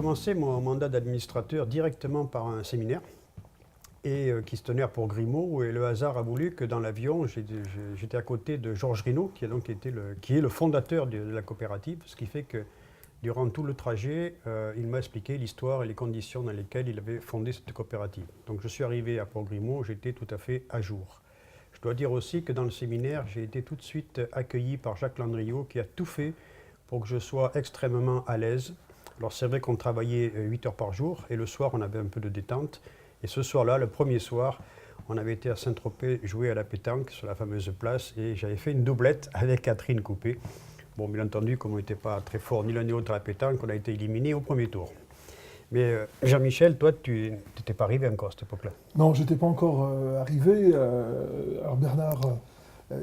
commencé mon mandat d'administrateur directement par un séminaire et qui se tenait à Port-Grimaud, et le hasard a voulu que dans l'avion, j'étais à côté de Georges Rinaud, qui est le fondateur de la coopérative, ce qui fait que durant tout le trajet, il m'a expliqué l'histoire et les conditions dans lesquelles il avait fondé cette coopérative. Donc je suis arrivé à Port-Grimaud, j'étais tout à fait à jour. Je dois dire aussi que dans le séminaire, j'ai été tout de suite accueilli par Jacques Landriot, qui a tout fait pour que je sois extrêmement à l'aise. Alors c'est vrai qu'on travaillait 8 heures par jour, et le soir on avait un peu de détente. Et ce soir-là, le premier soir, on avait été à Saint-Tropez jouer à la pétanque sur la fameuse place, et j'avais fait une doublette avec Catherine Coupé. Bon, bien entendu, comme on n'était pas très fort ni l'un ni l'autre à la pétanque, on a été éliminés au premier tour. Mais Jean-Michel, toi, tu n'étais pas arrivé encore à cette époque-là? Non, je n'étais pas encore arrivé. Alors Bernard,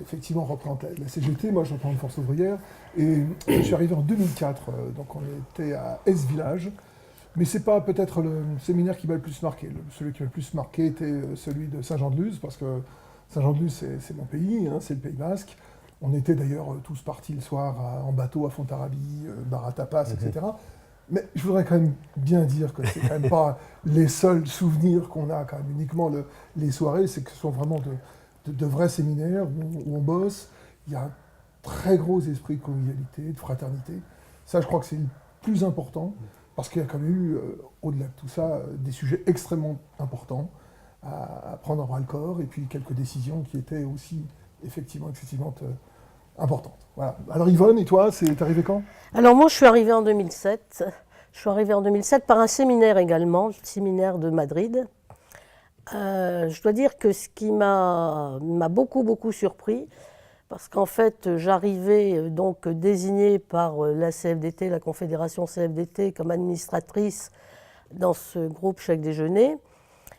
effectivement, représente la CGT, moi je représente Force ouvrière. Et je suis arrivé en 2004, donc on était à S-Village. Mais ce n'est pas peut-être le séminaire qui m'a le plus marqué. Celui qui m'a le plus marqué était celui de Saint-Jean-de-Luz, parce que Saint-Jean-de-Luz, c'est mon pays, hein, c'est le Pays Basque. On était d'ailleurs tous partis le soir en bateau à Fontarabie, bar à tapas, etc. Mais je voudrais quand même bien dire que c'est quand même pas les seuls souvenirs qu'on a quand même uniquement les soirées, c'est que ce sont vraiment de vrais séminaires où on bosse. Il y a un très gros esprit de convivialité, de fraternité. Ça, je crois que c'est le plus important. Parce qu'il y a quand même eu, au-delà de tout ça, des sujets extrêmement importants à prendre en bras-le-corps, et puis quelques décisions qui étaient aussi effectivement excessivement importantes. Voilà. Alors Yvonne, et toi, c'est arrivé quand? Alors moi, je suis arrivée en 2007. Je suis arrivée en 2007 par un séminaire également, le séminaire de Madrid. Je dois dire que ce qui m'a beaucoup surpris, parce qu'en fait, j'arrivais donc désignée par la CFDT, la Confédération CFDT, comme administratrice dans ce groupe Chèque Déjeuner,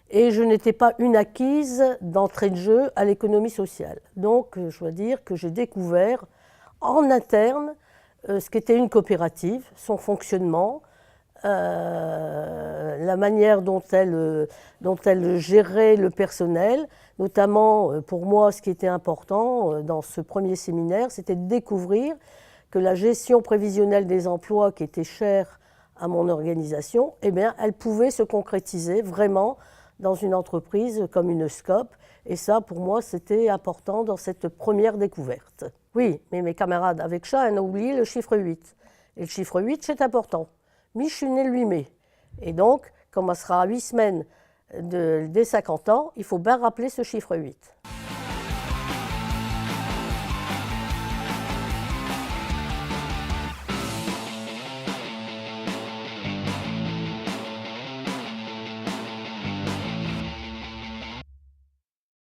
et je n'étais pas une acquise d'entrée de jeu à l'économie sociale. Donc, je dois dire que j'ai découvert en interne ce qu'était une coopérative, son fonctionnement, la manière dont elle gérait le personnel. Notamment, pour moi, ce qui était important dans ce premier séminaire, c'était de découvrir que la gestion prévisionnelle des emplois, qui était chère à mon organisation, eh bien, elle pouvait se concrétiser vraiment dans une entreprise comme une SCOP. Et ça, pour moi, c'était important dans cette première découverte. Oui, mais mes camarades avec chat, on a oublié le chiffre 8. Et le chiffre 8, c'est important. Mais je suis née le 8 mai. Et donc, comme on sera à 8 semaines dès 50 ans, il faut bien rappeler ce chiffre 8.